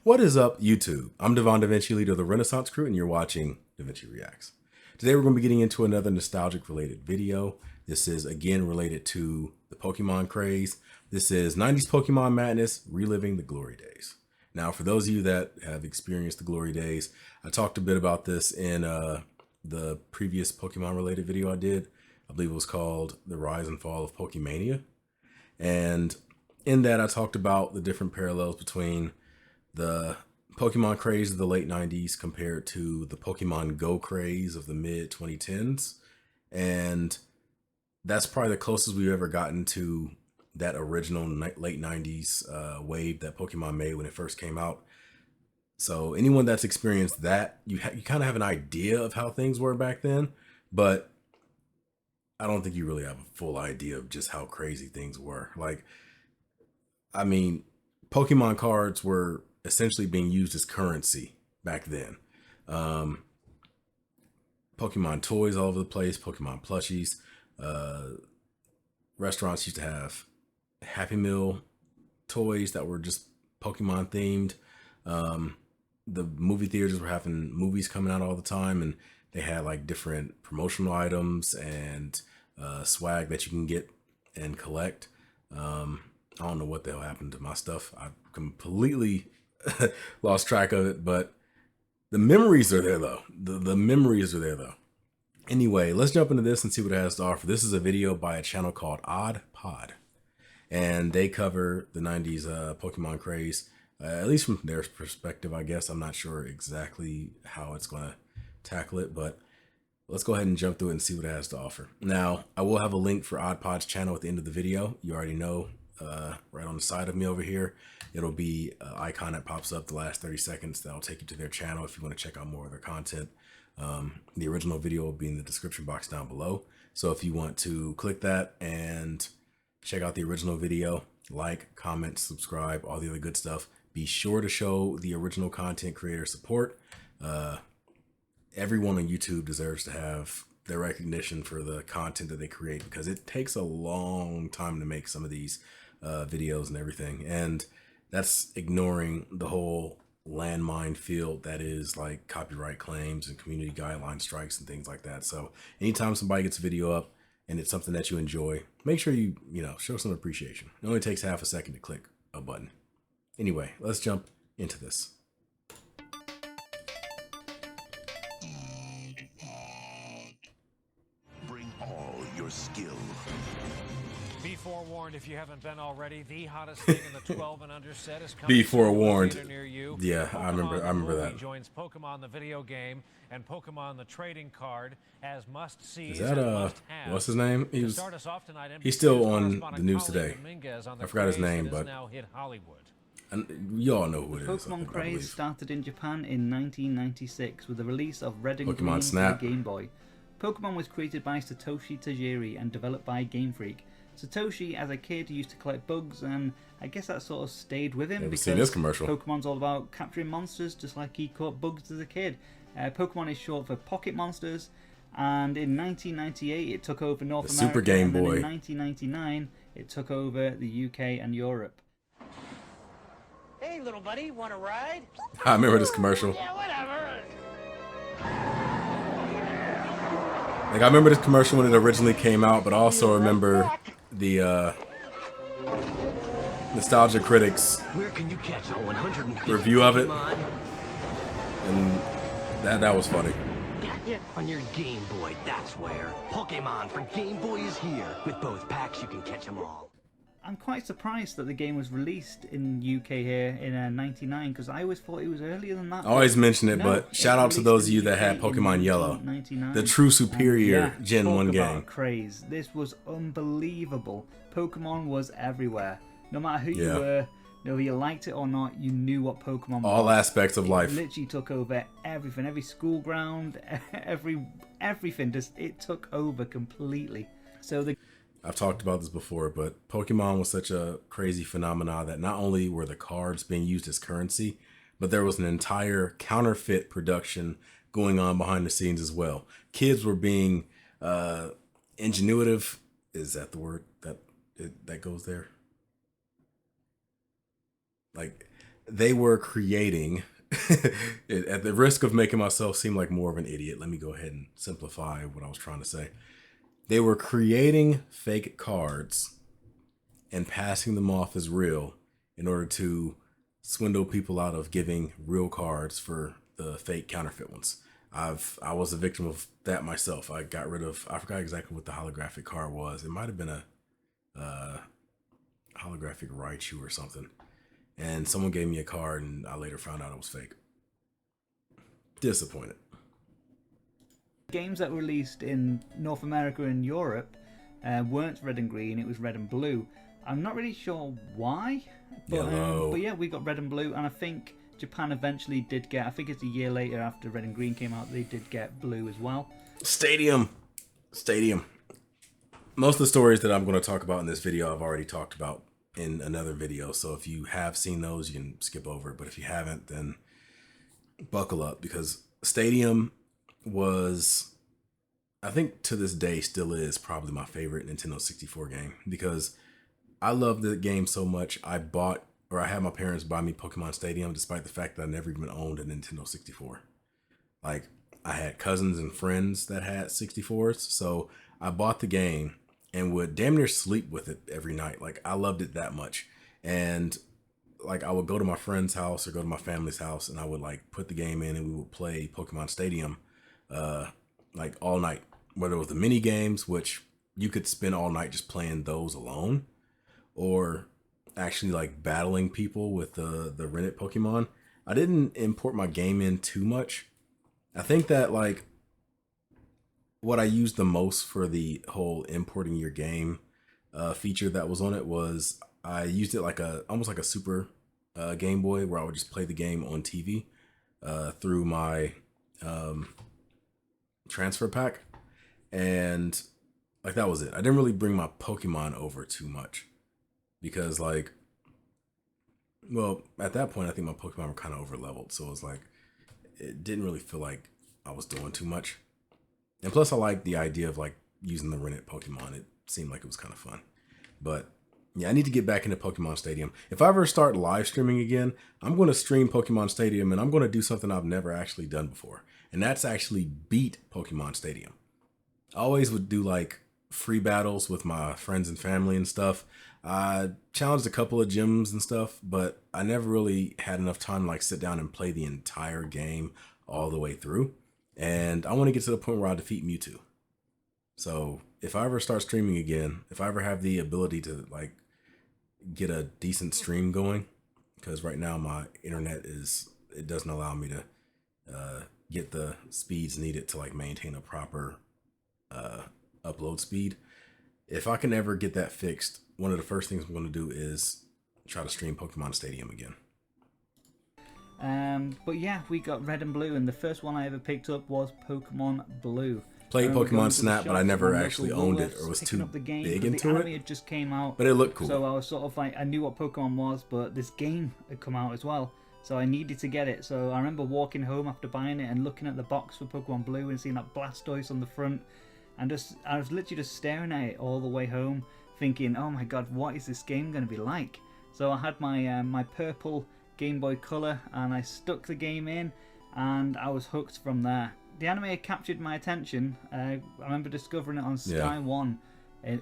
What is up, YouTube? I'm Devon DaVinci, leader of the Renaissance crew, and you're watching DaVinci Reacts. Today we're going to be getting into another nostalgic related video. This is again related to the Pokemon craze. This is 90s Pokemon madness, reliving the glory days. Now, for those of you that have experienced the glory days, I talked a bit about this in the previous Pokemon related video I did. I believe it was called The Rise and Fall of Pokemania. And in that, I talked about the different parallels between the Pokemon craze of the late 90s compared to the Pokemon Go craze of the mid 2010s. And that's probably the closest we've ever gotten to that original late 90s wave that Pokemon made when it first came out. So anyone that's experienced that, you kind of have an idea of how things were back then, but I don't think you really have a full idea of just how crazy things were. Like, I mean, Pokemon cards were essentially being used as currency back then. Pokemon toys all over the place, Pokemon plushies. Restaurants used to have Happy Meal toys that were just Pokemon themed. The movie theaters were having movies coming out all the time, and they had like different promotional items and swag that you can get and collect. I don't know what the hell happened to my stuff. I completely lost track of it, but the memories are there though. The memories are there though. Anyway, let's jump into this and see what it has to offer. This is a video by a channel called Odd Pod, and they cover the 90s Pokemon craze, at least from their perspective, I guess. I'm not sure exactly how it's going to tackle it, but let's go ahead and jump through it and see what it has to offer. Now, I will have a link for Odd Pod's channel at the end of the video. You already know, right on the side of me over here, it'll be an icon that pops up the last 30 seconds. That'll take you to their channel if you want to check out more of their content. The original video will be in the description box down below. So if you want to click that and check out the original video, like, comment, subscribe, all the other good stuff, be sure to show the original content creator support. Everyone on YouTube deserves to have their recognition for the content that they create, because it takes a long time to make some of these videos and everything. And that's ignoring the whole landmine field that is like copyright claims and community guideline strikes and things like that. So anytime somebody gets a video up and it's something that you enjoy, make sure you show some appreciation. It only takes half a second to click a button. Anyway, let's jump into this. Bring all your skill. Be forewarned, if you haven't been already, the hottest thing in the 12 and under set is coming. Be forewarned. To a theater near you. Yeah, I remember that. Joins Pokemon the video game and Pokemon the trading card as must-sees. Is that what's his name? He's still on the news today. I forgot his name, but now hit Hollywood. And you all know who it is. Pokemon craze started in Japan in 1996 with the release of Red and Pokemon Green Snap. for the Game Boy. Pokemon was created by Satoshi Tajiri and developed by Game Freak. Satoshi, as a kid, used to collect bugs, and I guess that sort of stayed with him because seen this commercial. Pokemon's all about capturing monsters, just like he caught bugs as a kid. Pokemon is short for Pocket Monsters, and in 1998 it took over North America. Super Game and then Boy. In 1999 it took over the UK and Europe. Hey, little buddy, want to ride? I remember this commercial. Yeah, whatever. Like, I remember this commercial when it originally came out, but I also remember the Nostalgia Critics Where can you catch all 150 review of it, Pokemon? and that was funny. Yeah, on your Game Boy, that's where. Pokemon for Game Boy is here. With both packs, you can catch them all. I'm quite surprised that the game was released in UK here in '99, because I always thought it was earlier than that. I always mention it, No, but shout out to those of you that had Pokemon Yellow, the true superior Gen 1 game. Craze. This was unbelievable. Pokemon was everywhere. No matter who you were, whether you liked it or not, you knew what Pokemon was. All aspects of life. It literally took over everything, every school ground, everything. It took over completely. So I've talked about this before, but Pokemon was such a crazy phenomenon that not only were the cards being used as currency, but there was an entire counterfeit production going on behind the scenes as well. Kids were being ingenuitive. Is that the word that goes there? Like, they were creating, at the risk of making myself seem like more of an idiot, let me go ahead and simplify what I was trying to say. They were creating fake cards and passing them off as real in order to swindle people out of giving real cards for the fake counterfeit ones. I was a victim of that myself. I forgot exactly what the holographic card was. It might have been a holographic Raichu or something. And someone gave me a card and I later found out it was fake. Disappointed. Games that were released in North America and Europe weren't red and green, it was red and blue. I'm not really sure why, but yeah, we got red and blue, and I think Japan eventually did get, I think it's a year later after red and green came out, they did get blue as well. Stadium. Most of the stories that I'm going to talk about in this video, I've already talked about in another video. So if you have seen those, you can skip over it. But if you haven't, then buckle up, because Stadium was, I think to this day still is probably my favorite Nintendo 64 game, because I love the game so much. I had my parents buy me Pokemon Stadium despite the fact that I never even owned a Nintendo 64. Like, I had cousins and friends that had 64s, so I bought the game and would damn near sleep with it every night. Like, I loved it that much. And like, I would go to my friend's house or go to my family's house and I would like put the game in and we would play Pokemon Stadium like all night. Whether it was the mini games, which you could spend all night just playing those alone, or actually like battling people with the rented Pokemon. I didn't import my game in too much. I think that like what I used the most for the whole importing your game feature that was on it was I used it like almost like a super Game Boy, where I would just play the game on TV through my transfer pack, and like that was it. I didn't really bring my Pokemon over too much because like, well, at that point I think my Pokemon were kind of over leveled, so it was like it didn't really feel like I was doing too much. And plus I liked the idea of like using the rented Pokemon. It seemed like it was kind of fun. But yeah, I need to get back into Pokemon Stadium. If I ever start live streaming again, I'm going to stream Pokemon Stadium, and I'm going to do something I've never actually done before. And that's actually beat Pokemon Stadium. I always would do like free battles with my friends and family and stuff. I challenged a couple of gyms and stuff, but I never really had enough time to like sit down and play the entire game all the way through. And I want to get to the point where I defeat Mewtwo. So if I ever start streaming again, if I ever have the ability to like get a decent stream going, because right now my internet it doesn't allow me to get the speeds needed to like maintain a proper upload speed. If I can ever get that fixed, one of the first things I'm going to do is try to stream Pokemon Stadium again. But yeah, we got red and blue, and the first one I ever picked up was Pokemon Blue. Played Pokemon Snap, but I never actually owned it or was too big into it. it. Had just came out, but it looked cool. So I was sort of like, I knew what Pokemon was, but this game had come out as well, so I needed to get it. So I remember walking home after buying it and looking at the box for Pokemon Blue and seeing that Blastoise on the front, and I was literally just staring at it all the way home, thinking, oh my god, what is this game going to be like? So I had my my purple Game Boy Color, and I stuck the game in, and I was hooked from there. The anime had captured my attention. I remember discovering it on Sky One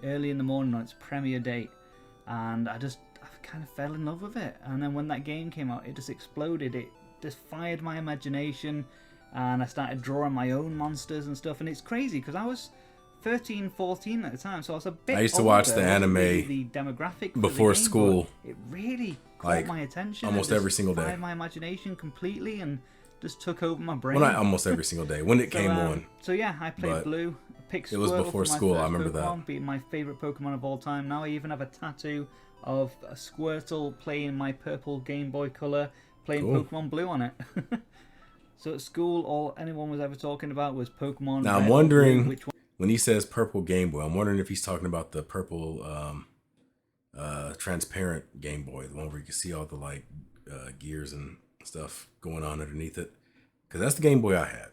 early in the morning on its premiere date, and I kind of fell in love with it. And then when that game came out, it just exploded. It just fired my imagination, and I started drawing my own monsters and stuff. And it's crazy because I was 13, 14 at the time, so I was a bit. I used to watch the anime the demographic before the game, school. It really caught like my attention. Almost every single day. Fired my imagination completely and just took over my brain. Well, not almost every single day when it came on. So yeah, I played Blue. I picked it was Squirtle before for my school. first I remember Pokemon, that. being my favorite Pokemon of all time. Now I even have a tattoo of a Squirtle playing my purple Game Boy Color, playing Pokemon Blue on it. So at school, all anyone was ever talking about was Pokemon. Now I'm wondering which one. When he says purple Game Boy, I'm wondering if he's talking about the purple transparent Game Boy, the one where you can see all the like gears and stuff going on underneath it. Because that's the Game Boy I had.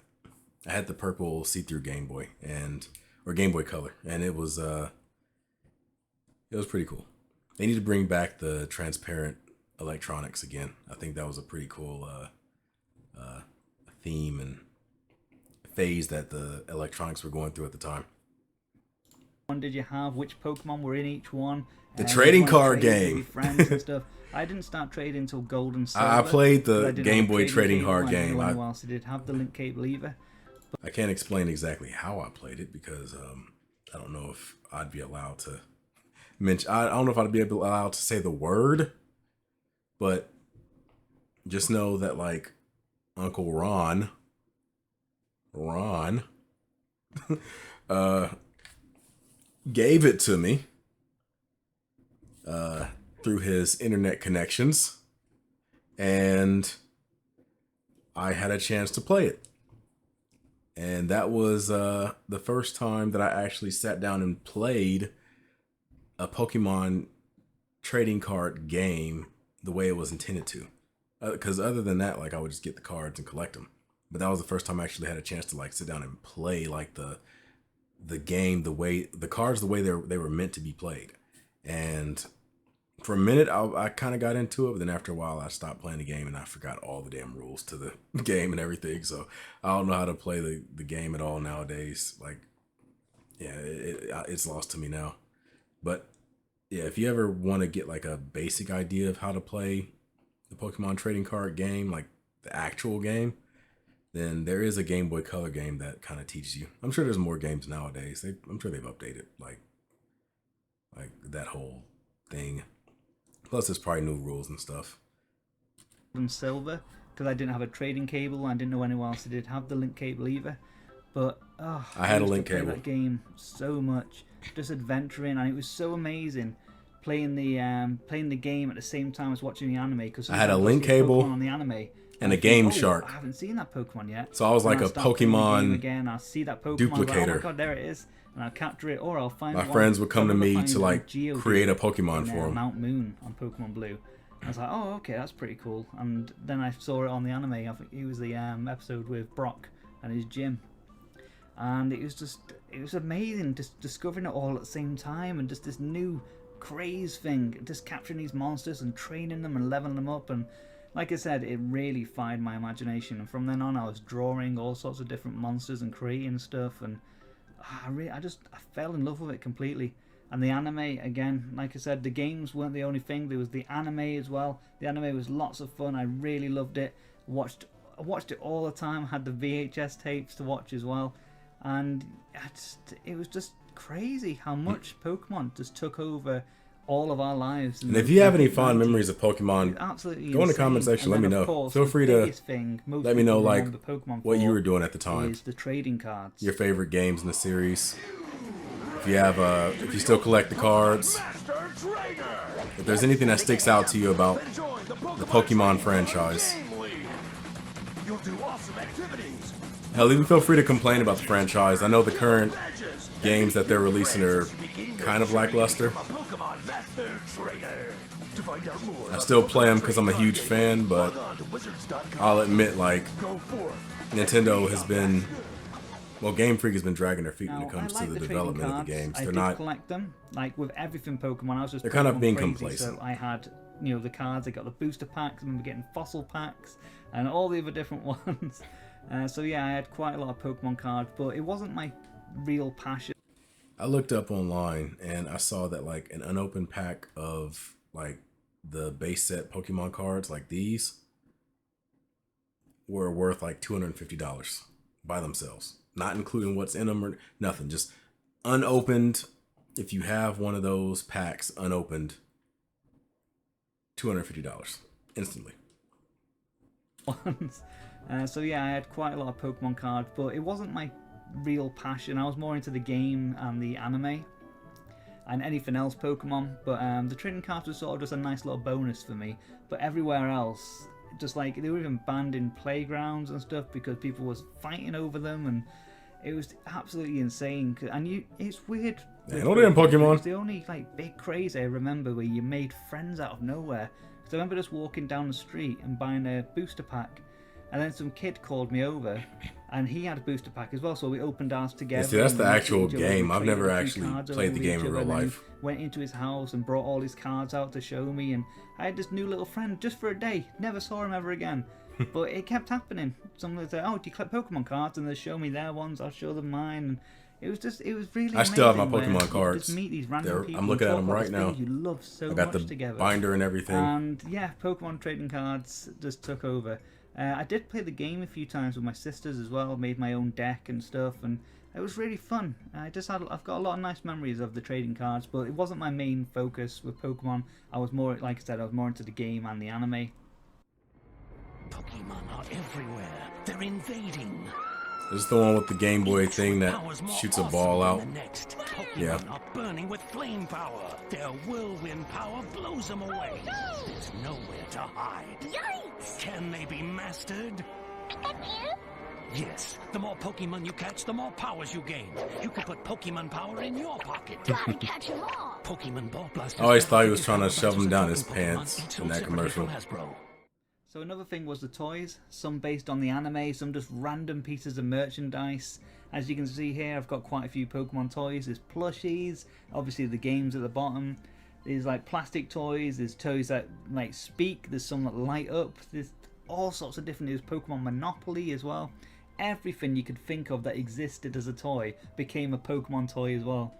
I had the purple see-through Game Boy or Game Boy Color, and it was pretty cool. They need to bring back the transparent electronics again. I think that was a pretty cool theme and phase that the electronics were going through at the time. One did you have? Which Pokemon were in each one? The trading card trade with game. your friends and stuff. I didn't start trading until Gold and Silver. I played but I the didn't Game have a Boy trading card cable. I didn't game. know anyone else did have the link cable either. I can't explain exactly how I played it because I don't know if I'd be allowed to mention. I don't know if I'd be allowed to say the word, but just know that like Uncle Ron gave it to me through his internet connections, and I had a chance to play it. And that was the first time that I actually sat down and played a Pokemon trading card game the way it was intended to. Because other than that, like I would just get the cards and collect them. But that was the first time I actually had a chance to like sit down and play like the game, the way the cards, the way they were meant to be played. And for a minute, I kind of got into it, but then after a while, I stopped playing the game and I forgot all the damn rules to the game and everything. So I don't know how to play the game at all nowadays. Like, yeah, it's lost to me now. But yeah, if you ever want to get like a basic idea of how to play the Pokemon trading card game, like the actual game, then there is a Game Boy Color game that kind of teaches you. I'm sure there's more games nowadays. I'm sure they've updated like that whole thing. Plus, there's probably new rules and stuff. And Silver, because I didn't have a trading cable. I didn't know anyone else did have the link cable either. But I had a link cable. That game so much, just adventuring, and it was so amazing playing the game at the same time as watching the anime. Because I had a link cable on the anime and a Game Shark. I haven't seen that Pokemon yet. So I was like a Pokemon again. I'll see that Pokemon. duplicator. Like, oh my god, there it is. And I'll capture it, or I'll find My friends would come to me to like create a Pokemon for them. Mount Moon on Pokemon Blue. I was like, oh, okay, that's pretty cool. And then I saw it on the anime. I think it was the episode with Brock and his gym. And it was amazing just discovering it all at the same time and just this new craze thing. Just capturing these monsters and training them and leveling them up. And like I said, it really fired my imagination. And from then on, I was drawing all sorts of different monsters and creating stuff. And I fell in love with it completely. And the anime, again, like I said, the games weren't the only thing. There was the anime as well. The anime was lots of fun. I really loved it. I watched it all the time. Had the VHS tapes to watch as well. And it was just crazy how much Pokemon just took over all of our lives. And if you have any fond memories of Pokemon, absolutely go in the comment section. Let me know. Feel free to let me know like what you were doing at the time. Is the trading cards. Your favorite games in the series. If you have if you still collect the cards. If there's anything that sticks out to you about the Pokemon franchise. You'll do awesome activities. Hell, even feel free to complain about the franchise. I know the current games that they're releasing are kind of lackluster. I still play them because I'm a huge fan, but I'll admit, like, Nintendo has been, well, Game Freak has been dragging their feet when it comes to the development of the games. They're not collect them, like with everything Pokemon. I was just they're kind of being crazy, complacent. So I had, the cards. I got the booster packs. I remember getting fossil packs and all the other different ones. So yeah, I had quite a lot of Pokemon cards, but it wasn't my real passion. I looked up online and I saw that like an unopened pack of like the base set Pokemon cards like these were worth like $250 by themselves, not including what's in them or nothing, just unopened. If you have one of those packs unopened, $250 instantly. So yeah, I had quite a lot of Pokemon cards, but it wasn't my real passion. I was more into the game and the anime and anything else Pokemon, but the trading cards was sort of just a nice little bonus for me. But everywhere else, just like they were even banned in playgrounds and stuff because people was fighting over them, and it was absolutely insane. And it's weird. I know they're in Pokemon. It's the only like big craze I remember where you made friends out of nowhere. Because I remember just walking down the street and buying a booster pack. And then some kid called me over, and he had a booster pack as well. So we opened ours together. Yeah, see, that's and the we looked at actual each other, game. we I've traded never a few actually cards played over the game each in real other, and then life. went into his house and brought all his cards out to show me. And I had this new little friend just for a day. Never saw him ever again. But it kept happening. Someone would say, "Oh, do you collect Pokemon cards?" And they show me their ones. I'll show them mine. And it was really. I still have my amazing Pokemon where you cards. just meet these random people. I'm looking and at talk them about right these now. things you love so I got much the together. binder and everything. And yeah, Pokemon trading cards just took over. I did play the game a few times with my sisters as well. Made my own deck and stuff, and it was really fun. I've got a lot of nice memories of the trading cards, but it wasn't my main focus with Pokemon. I was more, like I said, I was more into the game and the anime. Pokemon are everywhere. They're invading. This is the one with the Game Boy thing that Powers more shoots a awesome ball than out. the next. Pokemon Yeah. are burning with flame power. Their whirlwind power blows them away. There's nowhere to hide. Yikes! Can they be mastered? Yes. The more Pokemon you catch, the more powers you gain. You can put Pokemon power in your pocket. Gotta catch 'em all. Pokemon Ball Blasters. I always thought he was Biggest trying to power shove him blasters down of his Pokemon, pants each in sold that separately commercial. from Hasbro. So another thing was the toys, some based on the anime, some just random pieces of merchandise. As you can see here, I've got quite a few Pokemon toys. There's plushies, obviously the games at the bottom. There's like plastic toys, there's toys that like speak, there's some that light up, there's all sorts of different, there's Pokemon Monopoly as well. Everything you could think of that existed as a toy became a Pokemon toy as well.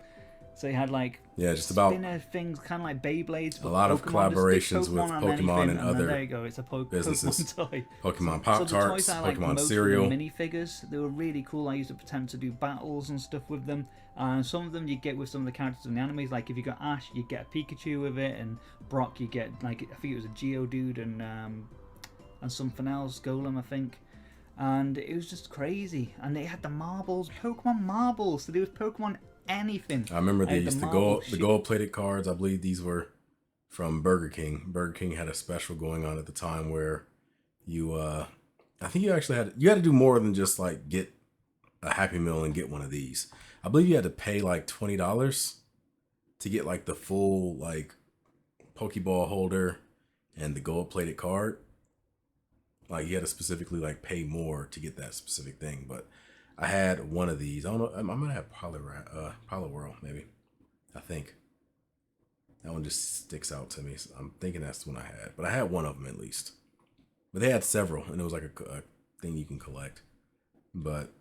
So you had like Yeah, just about spinner things, kind of like Beyblades. But a lot of Pokemon, just collaborations stick with on Pokemon anything, and then other there you go, it's a businesses. Pokemon toy. Pokemon So the Pop-Tarts, toys I liked Pokemon most cereal. were the minifigures. They were really cool. I used to pretend to do battles and stuff with them. And some of them you get with some of the characters in the animes. Like if you got Ash, you get a Pikachu with it, and Brock, you get like I think it was a Geodude and something else, Golem, I think. And it was just crazy. And they had the marbles, Pokemon marbles. So there was Pokemon anything. I remember had these, the gold plated cards. I believe these were from Burger King. Burger King had a special going on at the time where you, I think you actually had to do more than just like get a Happy Meal and get one of these. I believe you had to pay like $20 to get like the full like Pokeball holder and the gold plated card. Like you had to specifically like pay more to get that specific thing. But I had one of these. I don't know. I might have Poliwhirl, maybe. I think that one just sticks out to me. So I'm thinking that's the one I had. But I had one of them at least. But they had several, and it was like a thing you can collect. But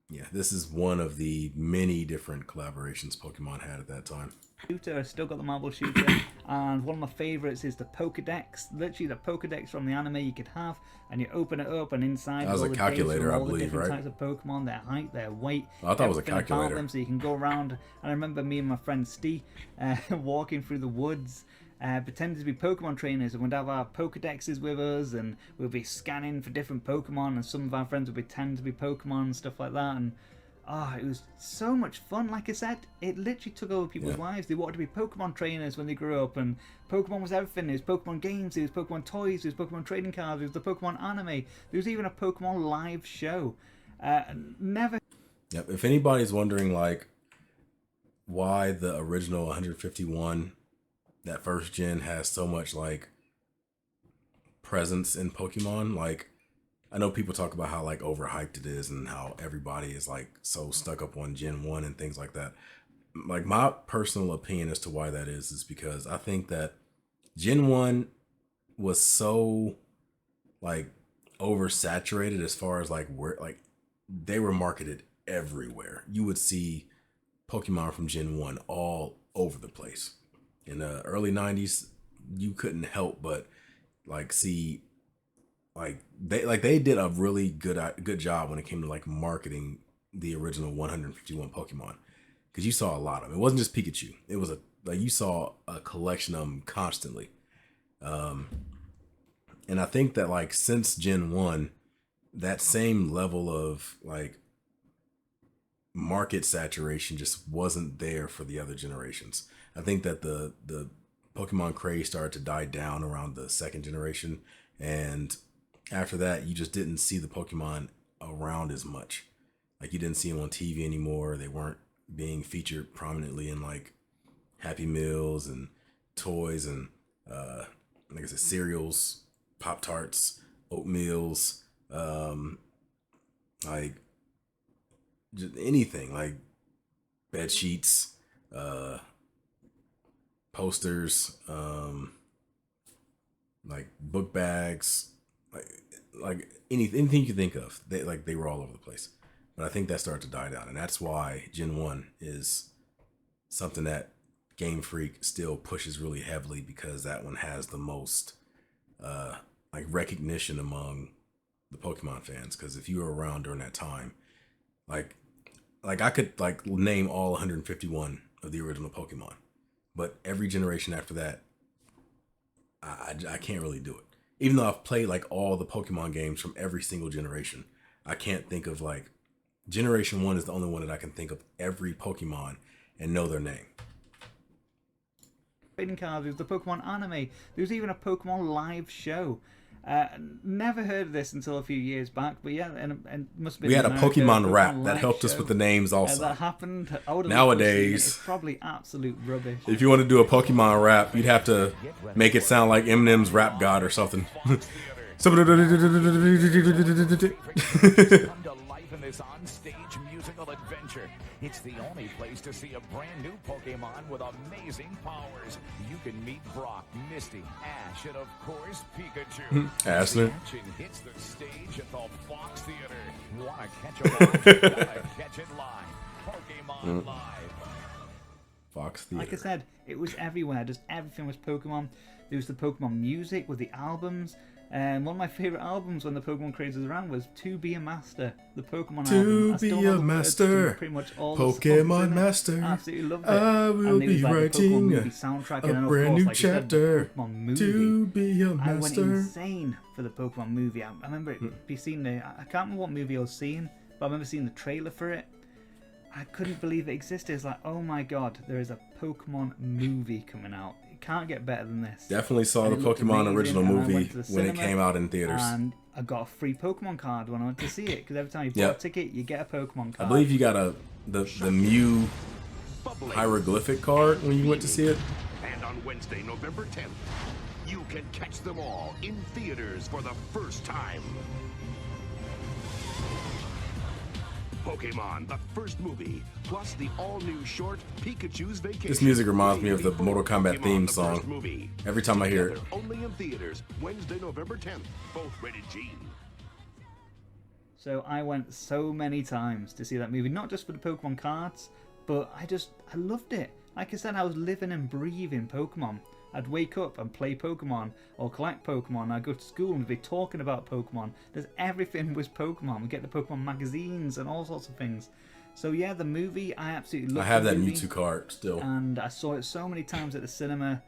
yeah, this is one of the many different collaborations Pokemon had at that time. Shooter, I still got the marble shooter, and one of my favorites is the Pokedex. Literally the Pokedex from the anime you could have, and you open it up, and inside That was all a the calculator, data I of all the believe, different right? types of Pokemon, their height, their weight. I thought it was a everything about calculator. them, so you can go around. And I remember me and my friend Steve walking through the woods, pretending to be Pokemon trainers, and we'd have our Pokedexes with us, and we'd be scanning for different Pokemon, and some of our friends would pretend to be Pokemon and stuff like that. And it was so much fun. Like I said, it literally took over people's lives. They wanted to be Pokemon trainers when they grew up, and Pokemon was everything. There was Pokemon games, there was Pokemon toys, there was Pokemon trading cards, there was the Pokemon anime, there was even a Pokemon live show. Never. Yep. If anybody's wondering like why the original 151, that first gen, has so much like presence in Pokemon, like I know people talk about how like overhyped it is and how everybody is like so stuck up on Gen 1 and things like that. Like my personal opinion as to why that is because I think that Gen 1 was so like oversaturated as far as like where like they were marketed everywhere. You would see Pokemon from Gen 1 all over the place. In the early 90s, you couldn't help but like see they did a really good job when it came to like marketing the original 151 Pokemon, because you saw a lot of them. It wasn't just Pikachu. It was you saw a collection of them constantly. And I think that like since Gen 1, that same level of like market saturation just wasn't there for the other generations. I think that the Pokemon craze started to die down around the second generation, and after that, you just didn't see the Pokemon around as much. Like you didn't see them on TV anymore. They weren't being featured prominently in like Happy Meals and toys and like I said, cereals, Pop-Tarts, oatmeals, like just anything, like bed sheets, posters, like book bags, like anything you can think of. They were all over the place. But I think that started to die down, and that's why Gen 1 is something that Game Freak still pushes really heavily, because that one has the most like recognition among the Pokemon fans. Because if you were around during that time, like I could like name all 151 of the original Pokemon, but every generation after that, I can't really do it. Even though I've played like all the Pokemon games from every single generation, I can't think of like Generation 1 is the only one that I can think of every Pokemon and know their name. Trading cards, there was the Pokemon anime. There was even a Pokemon live show. Never heard of this until a few years back, but yeah, and must have been. We had a Pokemon rap that live helped us show. with the names also. That happened. I would've loved to have seen it. Nowadays, It's probably absolute rubbish. if you want to do a Pokemon rap, you'd have to make it sound like Eminem's Rap God or something. Come to life in this on-stage musical adventure. It's the only place to see a brand new Pokemon with amazing powers. You can meet Brock, Misty, Ash, and of course Pikachu. Ashler. The action hits the stage at the Fox Theater. Wanna catch 'em live? Wanna catch it live? Pokemon Live. Fox Theater. Like I said, it was everywhere. Just everything was Pokemon. There was the Pokemon music with the albums. One of my favourite albums when the Pokemon craze was around was To Be a Master, the Pokemon album. I still be know a the words to master, pretty much all the songs Pokemon in it. master. Absolutely loved it. I will And there was, be like, the Pokemon writing movie soundtrack, and then, a of brand course, new like you said, the chapter. Pokemon movie. To be a I went master. insane for the Pokemon movie. I remember seeing I can't remember what movie I was seeing, but I remember seeing the trailer for it. I couldn't believe it existed. It's like, oh my god, there is a Pokemon movie coming out. It can't get better than this. Definitely saw And the it looked Pokemon amazing, original and I movie went to the when it cinema, came out in theaters. And I got a free Pokemon card when I went to see it, because every time you bought Yep. a ticket, you get a Pokemon card. I believe you got the Mew hieroglyphic card when you went to see it. And on Wednesday, November 10th, you can catch them all in theaters for the first time. Pokemon, the first movie, plus the all-new short Pikachu's Vacation. This music reminds me of the Really Mortal Kombat Pokemon, theme the song. first movie. Every time I hear it. Together, only in theaters, Wednesday, November 10th, both rated G. So I went so many times to see that movie, not just for the Pokemon cards, but I loved it. Like I said, I was living and breathing Pokemon. I'd wake up and play Pokemon or collect Pokemon. I'd go to school and be talking about Pokemon. Everything was Pokemon. We get the Pokemon magazines and all sorts of things. So yeah, the movie, I absolutely loved. I have the that movie, Mewtwo card still. and I saw it so many times at the cinema,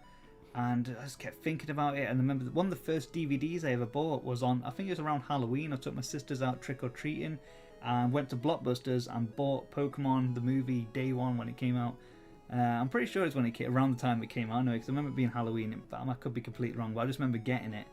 and I just kept thinking about it. And I remember one of the first DVDs I ever bought was on, I think it was around Halloween. I took my sisters out trick-or-treating and went to Blockbusters and bought Pokemon the movie day one when it came out. I'm pretty sure it's when it came, around the time it came out, because I remember it being Halloween. But I could be completely wrong, but I just remember getting it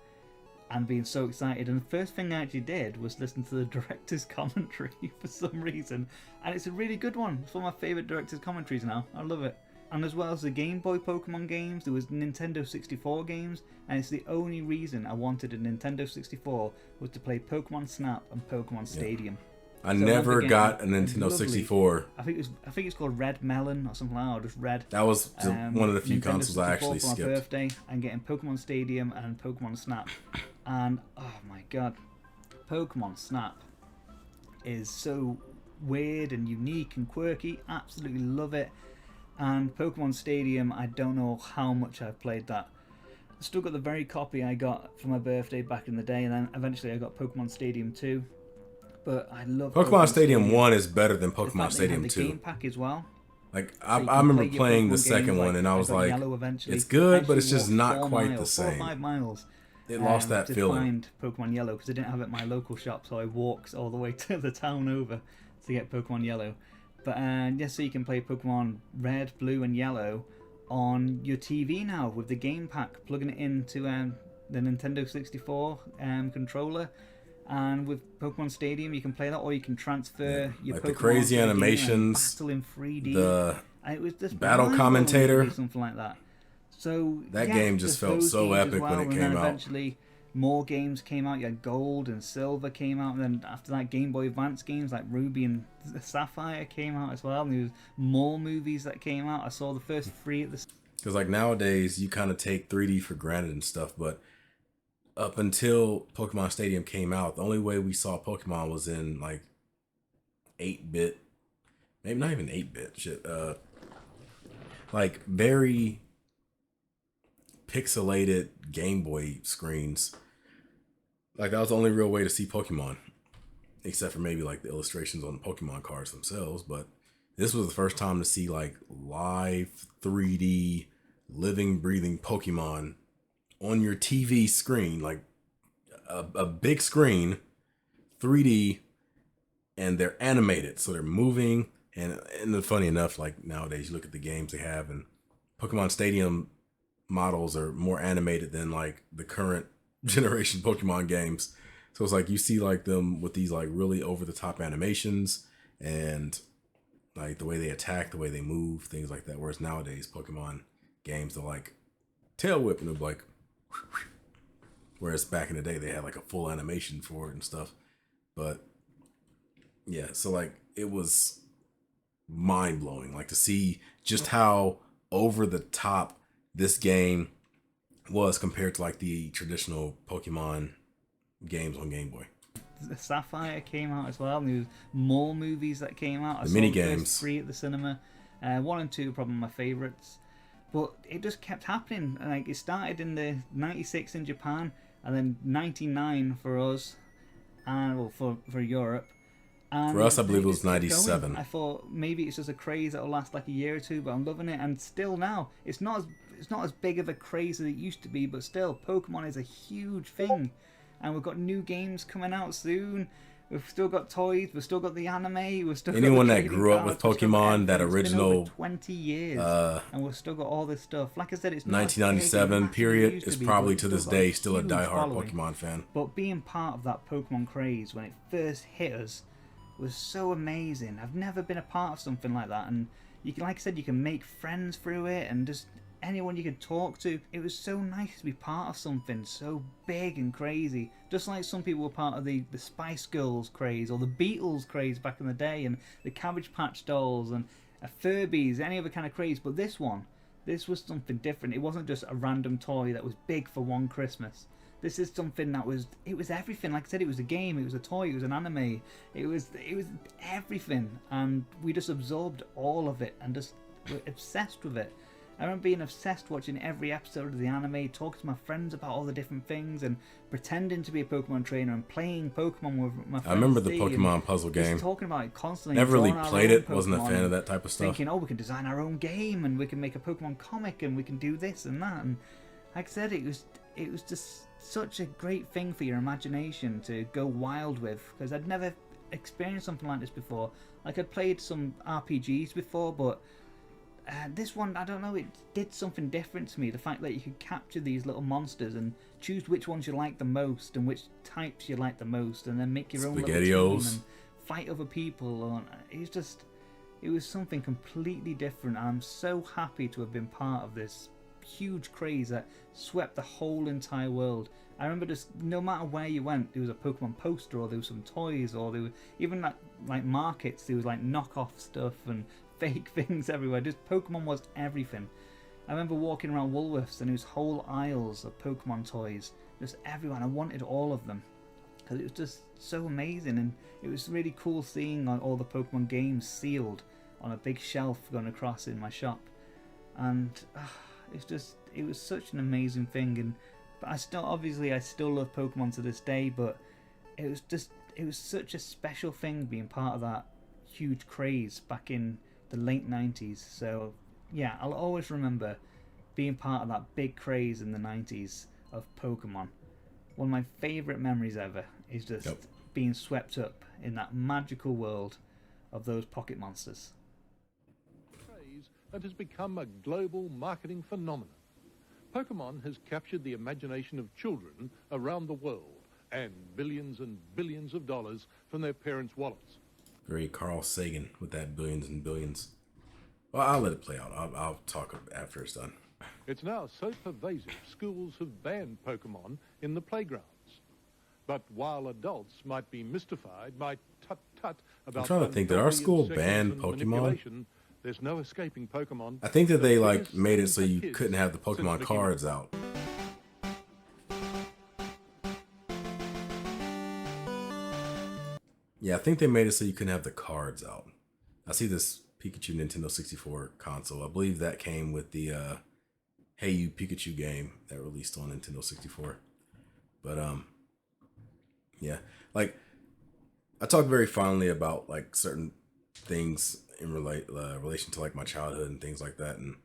and being so excited. And the first thing I actually did was listen to the director's commentary for some reason, and it's a really good one. It's one of my favourite director's commentaries now. I love it. And as well as the Game Boy Pokemon games, there was Nintendo 64 games, and it's the only reason I wanted a Nintendo 64 was to play Pokemon Snap and Pokemon Stadium. I So never once again, got a a Nintendo lovely- 64. I think it's called Red Melon or something like that, or just Red. That was one of the few Nintendo consoles I 64 actually for my skipped. birthday, and getting Pokemon Stadium and Pokemon Snap, and oh my god, Pokemon Snap is so weird and unique and quirky. Absolutely love it. And Pokemon Stadium, I don't know how much I've played that. I still got the very copy I got for my birthday back in the day, and then eventually I got Pokemon Stadium 2. But I love Pokemon Stadium 1 is better than The fact Pokemon they Stadium had the 2. game pack as well. Like, So I you can remember play your playing the Pokemon second games, one, and I I was got like, Yellow eventually. it's good, but I it's actually just walked not 4 quite the miles, 4 or same. 5 miles. It lost that to feeling. find Pokemon Yellow, because I didn't have it at my local shop, so I walked all the way to the town over to get Pokemon Yellow. But yes, so you can play Pokemon Red, Blue, and Yellow on your TV now with the game pack, plugging it into the Nintendo 64 controller. And with Pokemon Stadium, you can play that, or you can transfer your like Pokemon the crazy to the game and animations, battle in 3D. the And it was just battle mind-blowing commentator. to do something like that. So That yeah, game just there's felt those so games as epic when well, it and came then out. eventually more games came out. You had Gold and Silver came out, and then after that, Game Boy Advance games like Ruby and Sapphire came out as well. And there was more movies that came out. I saw the first 3 at the... Because like nowadays, you kind of take 3D for granted and stuff, but up until Pokemon Stadium came out, the only way we saw Pokemon was in like 8-bit, maybe not even 8-bit shit, like very pixelated Game Boy screens. Like that was the only real way to see Pokemon, except for maybe like the illustrations on the Pokemon cards themselves. But this was the first time to see like live 3D living, breathing Pokemon on your TV screen, like a big screen, 3D, and they're animated, so they're moving. And funny enough, like nowadays you look at the games they have, and Pokemon Stadium models are more animated than like the current generation Pokemon games. So it's like you see like them with these like really over the top animations and like the way they attack, the way they move, things like that. Whereas nowadays Pokemon games are like tail whip and they're like, whereas back in the day they had like a full animation for it and stuff. But yeah, so like it was mind blowing, like to see just how over the top this game was compared to like the traditional Pokemon games on Game Boy. Sapphire came out as well, and there was more movies that came out. I The saw mini the first games. 3 at the cinema. 1 and 2 are probably my favourites. But it just kept happening. Like it started in the 96 in Japan, and then 99 for us, and well, for Europe. And For us, I believe it was just kept going. 97. I thought maybe it's just a craze that'll last like a year or 2, but I'm loving it. And still now, it's not as big of a craze as it used to be, but still, Pokemon is a huge thing. And we've got new games coming out soon. We've still got toys. We've still got the anime. We've still Anyone got the that trading grew up cards, with we've still got Pokemon, that everything. It's been original, over 20 years, and we've still got all this stuff. Like I said, it's not as big and 1997 massive as it period used to is be, probably but to it's this got a day still a huge diehard following. Pokemon fan. But being part of that Pokemon craze when it first hit us was so amazing. I've never been a part of something like that, and you can, like I said, you can make friends through it, and just anyone you could talk to. It was so nice to be part of something so big and crazy. Just like some people were part of the Spice Girls craze or the Beatles craze back in the day, and the Cabbage Patch Dolls and Furbies, any other kind of craze. But this was something different. It wasn't just a random toy that was big for one Christmas. This is something that was everything. Like I said, it was a game, it was a toy, it was an anime, it was everything, and we just absorbed all of it and just were obsessed with it. I remember being obsessed watching every episode of the anime, talking to my friends about all the different things, and pretending to be a Pokemon trainer and playing Pokemon with my friends. I remember the Steve, Pokemon puzzle just game. talking about it constantly. Never really drawing our played own it. Wasn't a Pokemon, fan of that type of stuff. Thinking, oh, we can design our own game and we can make a Pokemon comic and we can do this and that. And like I said, it was just such a great thing for your imagination to go wild with, because I'd never experienced something like this before. Like I'd played some RPGs before, but this one, I don't know, it did something different to me. The fact that you could capture these little monsters and choose which ones you like the most and which types you like the most, and then make your own little team SpaghettiOs. and fight other people. It was something completely different. I'm so happy to have been part of this huge craze that swept the whole entire world. I remember just no matter where you went, there was a Pokemon poster, or there was some toys, or there were even like markets, there was like knockoff stuff and fake things everywhere. Just Pokemon was everything. I remember walking around Woolworths and there was whole aisles of Pokemon toys just everywhere. I wanted all of them because it was just so amazing, and it was really cool seeing like all the Pokemon games sealed on a big shelf going across in my shop. And it was such an amazing thing. And but I still love Pokemon to this day, but it was such a special thing being part of that huge craze back in the late 90s. So yeah, I'll always remember being part of that big craze in the 90s of Pokemon. One of my favourite memories ever is just being swept up in that magical world of those pocket monsters. That has become a global marketing phenomenon. Pokemon has captured the imagination of children around the world, and billions of dollars from their parents' wallets. Great Carl Sagan with that billions and billions. Well, I'll let it play out. I'll talk after it's done. It's now so pervasive, schools have banned Pokemon in the playgrounds. But while adults might be mystified, might tut-tut about... I'm trying to think, did our school ban Pokemon? There's no escaping Pokemon. I think that they The like biggest made it thing so for you kids couldn't have the since Pokemon Mickey cards Mouse. out. Yeah, I think they made it so you couldn't have the cards out. I see this Pikachu Nintendo 64 console. I believe that came with the Hey You Pikachu game that released on Nintendo 64. But yeah, like I talk very fondly about like certain things in relation to like my childhood and things like that, and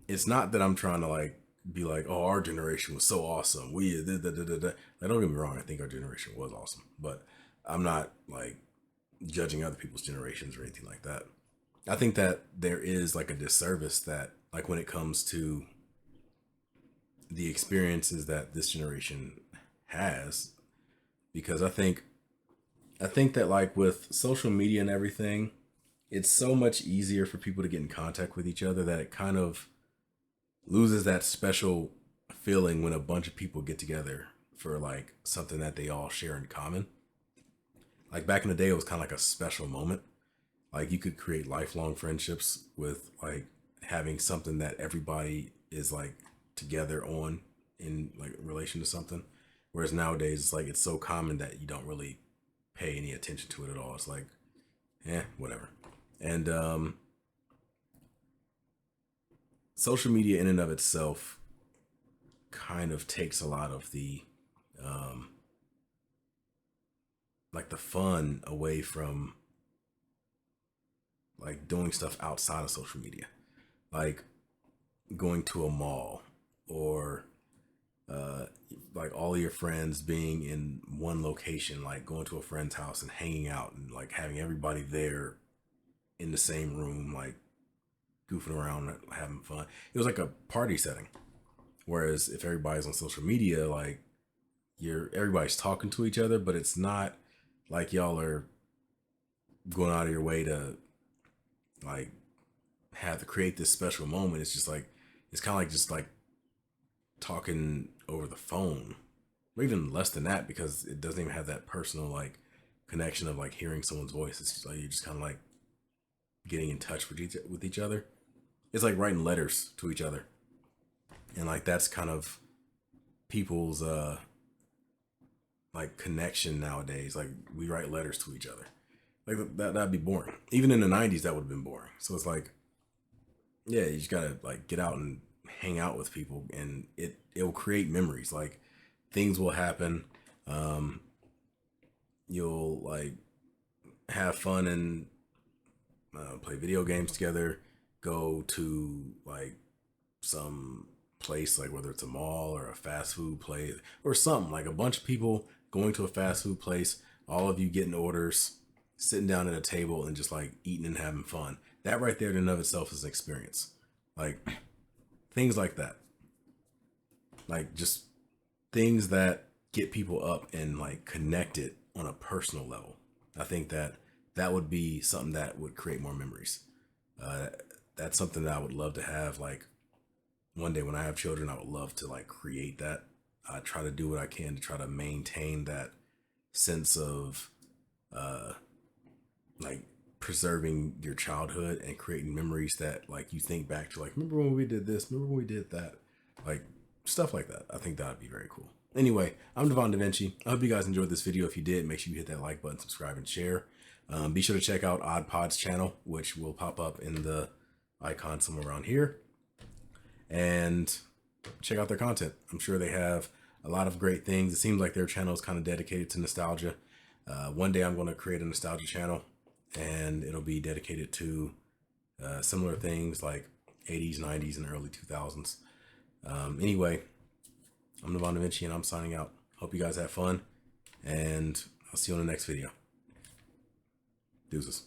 it's not that I'm trying to like be like, oh, our generation was so awesome. We da, da, da, da, da. Like, don't get me wrong, I think our generation was awesome, but I'm not like judging other people's generations or anything like that. I think that there is like a disservice that like when it comes to the experiences that this generation has, because I think that like with social media and everything, it's so much easier for people to get in contact with each other that it kind of loses that special feeling when a bunch of people get together for like something that they all share in common. Like back in the day, it was kind of like a special moment. Like you could create lifelong friendships with like having something that everybody is like together on in like relation to something. Whereas nowadays it's like it's so common that you don't really pay any attention to it at all. It's like, whatever. And social media in and of itself kind of takes a lot of the like the fun away from like doing stuff outside of social media, like going to a mall or like all of your friends being in one location, like going to a friend's house and hanging out and like having everybody there in the same room, like goofing around, having fun. It was like a party setting. Whereas if everybody's on social media, like everybody's talking to each other, but it's not like y'all are going out of your way to like have to create this special moment. It's just like, it's kind of like just like talking over the phone, or even less than that, because it doesn't even have that personal like connection of like hearing someone's voice. It's just like you're just kind of like getting in touch with each other. It's like writing letters to each other, and like that's kind of people's like connection nowadays. Like we write letters to each other. Like that'd be boring. Even in the 90s, that would have been boring. So it's like, yeah, you just gotta like get out and hang out with people, and it will create memories. Like things will happen. You'll like have fun and play video games together, go to like some place, like whether it's a mall or a fast food place or something, like a bunch of people going to a fast food place, all of you getting orders, sitting down at a table and just like eating and having fun. That right there in and of itself is an experience. Like things like that. Like just things that get people up and like connected on a personal level. I think that would be something that would create more memories. That's something that I would love to have. Like one day when I have children, I would love to like create that. I try to do what I can to try to maintain that sense of like preserving your childhood and creating memories that like you think back to, like, remember when we did this, remember when we did that, like stuff like that. I think that would be very cool. Anyway, I'm Devon DaVinci. I hope you guys enjoyed this video. If you did, make sure you hit that like button, subscribe, and share. Be sure to check out Odd Pod's channel, which will pop up in the icon somewhere around here, and check out their content. I'm sure they have a lot of great things. It seems like their channel is kind of dedicated to nostalgia. One day I'm going to create a nostalgia channel, and it'll be dedicated to similar things like 80s, 90s, and early 2000s. Anyway, I'm Devon DaVinci, and I'm signing out. Hope you guys have fun, and I'll see you on the next video. Deuces.